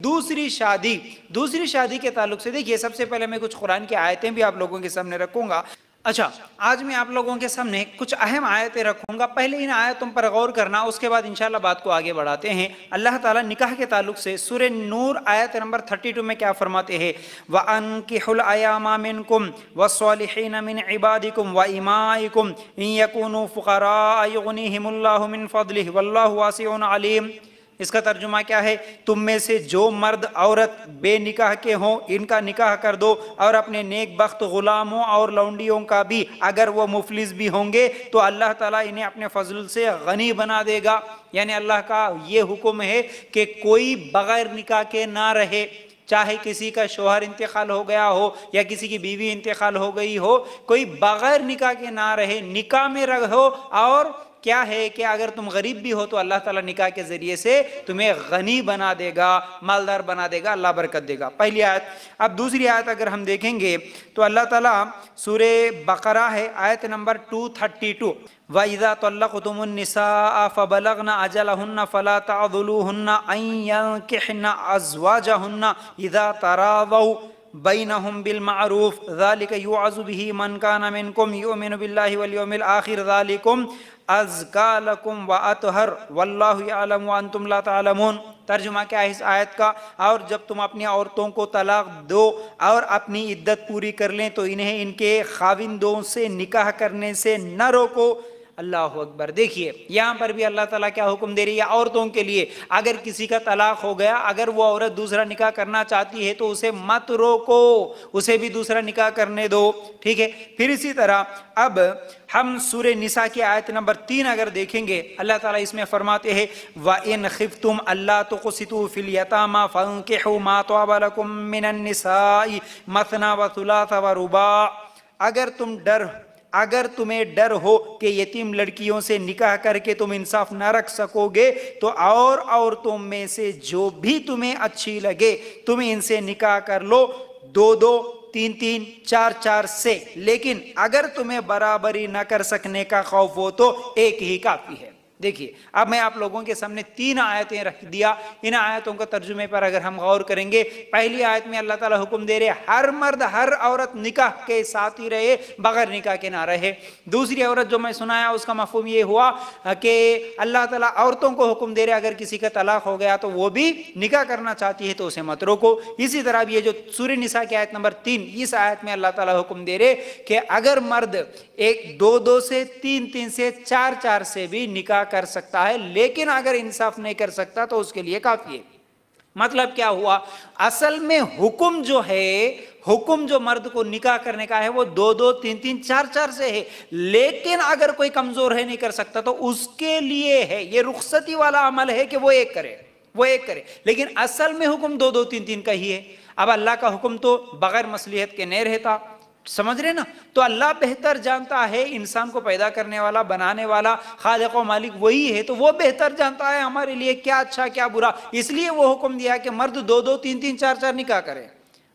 دوسری شادی کے تعلق سے دیکھیے، سب سے پہلے میں کچھ قرآن کی آیتیں بھی آپ لوگوں کے سامنے رکھوں گا۔ اچھا، آج میں آپ لوگوں کے سامنے کچھ اہم آیتیں رکھوں گا، پہلے ان آیتوں پر غور کرنا، اس کے بعد انشاءاللہ بات کو آگے بڑھاتے ہیں۔ اللہ تعالیٰ نکاح کے تعلق سے سورہ نور آیت نمبر 32 میں کیا فرماتے ہیں؟ وَأَنكِحُوا الْأَيَامَ مِنكُمْ وَالصَّالِحِينَ مِنْ عِبَادِكُمْ وَإِمَائِكُمْ إِنْ يَكُونُوا فُقَرَاءَ يُغْنِيهِمُ اللَّهُ مِنْ فَضْلِهِ وَاللَّهُ وَاسِعٌ عَلِيمٌ۔ اس کا ترجمہ کیا ہے؟ تم میں سے جو مرد عورت بے نکاح کے ہوں ان کا نکاح کر دو، اور اپنے نیک بخت غلاموں اور لونڈیوں کا بھی، اگر وہ مفلس بھی ہوں گے تو اللہ تعالیٰ انہیں اپنے فضل سے غنی بنا دے گا۔ یعنی اللہ کا یہ حکم ہے کہ کوئی بغیر نکاح کے نہ رہے، چاہے کسی کا شوہر انتقال ہو گیا ہو یا کسی کی بیوی انتقال ہو گئی ہو، کوئی بغیر نکاح کے نہ رہے، نکاح میں رہو۔ اور کیا ہے کہ اگر تم غریب بھی ہو تو اللہ تعالیٰ نکاح کے ذریعے سے تمہیں غنی بنا دے گا، مالدار بنا دے گا، اللہ برکت دے گا۔ پہلی آیت۔ اب دوسری آیت اگر ہم دیکھیں گے تو اللہ تعالیٰ سورہ بقرہ ہے آیت نمبر 232، وَإِذَا طَلَّقْتُمُ النِّسَاءَ فَبَلَغْنَ أَجَلَهُنَّ فَلَا تَعْضُلُوهُنَّ أَن يَنكِحْنَ أَزْوَاجَهُنَّ إِذَا تَرَاضَوْا بَيْنَهُمْ بِالْمَعْرُوفِ ذَلِكَ يُوعَظُ بِهِ مَنْ كَانَ مِنْكُمْ يُؤْمِنُ بِاللَّهِ وَالْيَوْمِ الْآخِرِ ذَلِكُمْ أَزْكَىٰ لَكُمْ وَأَطْهَرُ وَاللَّهُ يَعْلَمُ وَأَنْتُمْ لَا تَعْلَمُونَ۔ ترجمہ کیا ہے اس آیت کا؟ اور جب تم اپنی عورتوں کو طلاق دو اور اپنی عدت پوری کر لیں تو انہیں ان کے خاوندوں سے نکاح کرنے سے نہ روکو۔ اللہ اکبر۔ دیکھیے یہاں پر بھی اللہ تعالیٰ کیا حکم دے رہی ہے عورتوں کے لیے؟ اگر کسی کا طلاق ہو گیا، اگر وہ عورت دوسرا نکاح کرنا چاہتی ہے تو اسے مت روکو، اسے بھی دوسرا نکاح کرنے دو، ٹھیک ہے؟ پھر اسی طرح اب ہم سورہ نساء کی آیت نمبر 3 اگر دیکھیں گے، اللہ تعالیٰ اس میں فرماتے ہیں وَإِنْ خِفْتُمْ أَلَّا تُقْسِطُوا فِي الْيَتَامَى فَانكِحُوا مَا طَابَ لَكُم مِّنَ النِّسَاءِ مَثْنَىٰ وَثُلَاثَ وَرُبَاعَ۔ اگر تمہیں ڈر ہو کہ یتیم لڑکیوں سے نکاح کر کے تم انصاف نہ رکھ سکو گے تو اور عورتوں میں سے جو بھی تمہیں اچھی لگے تم ان سے نکاح کر لو، 2 3 4 سے، لیکن اگر تمہیں برابری نہ کر سکنے کا خوف ہو تو ایک ہی کافی ہے۔ دیکھیے اب میں آپ لوگوں کے سامنے 3 آیتیں رکھ دیا، ان آیتوں کا ترجمے پر اگر ہم غور کریں گے، پہلی آیت میں اللہ تعالیٰ حکم دے رہے ہر مرد ہر عورت نکاح کے ساتھ ہی رہے، بغیر نکاح کے نہ رہے۔ دوسری عورت جو میں سنایا اس کا مفہوم یہ ہوا کہ اللہ تعالیٰ عورتوں کو حکم دے رہے اگر کسی کا طلاق ہو گیا تو وہ بھی نکاح کرنا چاہتی ہے تو اسے مت روکو۔ اسی طرح یہ جو سورہ نساء کی آیت نمبر 3، اس آیت میں اللہ تعالیٰ حکم دے رہے کہ اگر مرد 2 سے 3 سے 4 سے بھی نکاح کر سکتا ہے، لیکن اگر انصاف نہیں کر سکتا تو اس کے لیے کافی ہے۔ مطلب کیا ہوا؟ اصل میں حکم جو ہے، حکم جو مرد کو نکاح کرنے کا ہے وہ 2 3 4 سے ہے، لیکن اگر کوئی کمزور ہے نہیں کر سکتا تو اس کے لیے ہے، یہ رخصتی والا عمل ہے کہ وہ ایک کرے، لیکن اصل میں حکم 2 3 کا ہی ہے۔ اب اللہ کا حکم تو بغیر مصلحت کے نہیں رہتا، سمجھ رہے نا؟ تو اللہ بہتر جانتا ہے، انسان کو پیدا کرنے والا، بنانے والا، خالق و مالک وہی ہے، تو وہ بہتر جانتا ہے ہمارے لیے کیا اچھا کیا برا، اس لیے وہ حکم دیا کہ مرد 2 3 4 نکاح کرے۔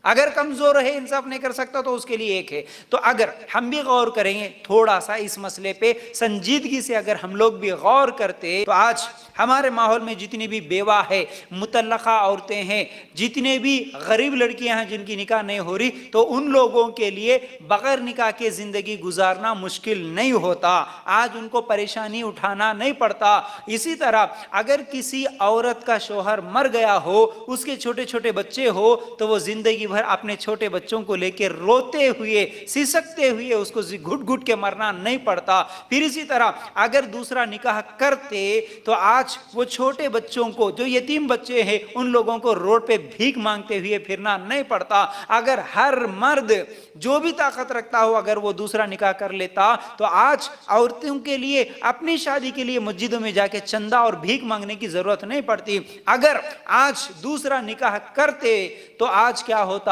اگر کمزور ہے، انصاف نہیں کر سکتا تو اس کے لیے ایک ہے۔ تو اگر ہم بھی غور کریں گے تھوڑا سا اس مسئلے پہ سنجیدگی سے، اگر ہم لوگ بھی غور کرتے تو آج ہمارے ماحول میں جتنی بھی بیوہ ہے، مطلقہ عورتیں ہیں، جتنے بھی غریب لڑکیاں ہیں جن کی نکاح نہیں ہو رہی، تو ان لوگوں کے لیے بغیر نکاح کے زندگی گزارنا مشکل نہیں ہوتا، آج ان کو پریشانی اٹھانا نہیں پڑتا۔ اسی طرح اگر کسی عورت کا شوہر مر گیا ہو، اس کے چھوٹے چھوٹے بچے ہو، تو وہ زندگی بھر اپنے چھوٹے بچوں کو لے کے روتے ہوئے، سسکتے ہوئے اس کو گھٹ گھٹ کے مرنا نہیں پڑتا۔ پھر اسی طرح اگر دوسرا نکاح کرتے تو آج وہ چھوٹے بچوں کو، جو یتیم بچے ہیں، ان لوگوں کو روڈ پہ بھیک مانگتے ہوئے پھرنا نہیں پڑتا۔ اگر ہر مرد جو بھی طاقت رکھتا ہو اگر وہ دوسرا نکاح کر لیتا تو آج عورتوں کے لیے اپنی شادی کے لیے مسجدوں میں جا کے چندہ اور بھیک مانگنے کی ضرورت نہیں پڑتی۔ اگر آج دوسرا نکاح کرتے تو آج کیا ہوتا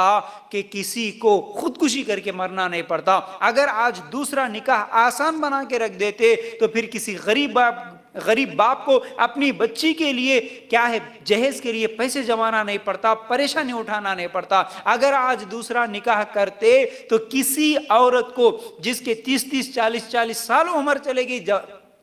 کہ کسی کو خودکشی کر کے مرنا نہیں پڑتا۔ اگر آج دوسرا نکاح آسان بنا کے رکھ دیتے تو پھر کسی غریب باپ کو اپنی بچی کے لیے کیا ہے، جہیز کے لیے پیسے جمانا نہیں پڑتا، پریشانی اٹھانا نہیں پڑتا۔ اگر آج دوسرا نکاح کرتے تو کسی عورت کو جس کے 30 40 سال عمر چلے گی،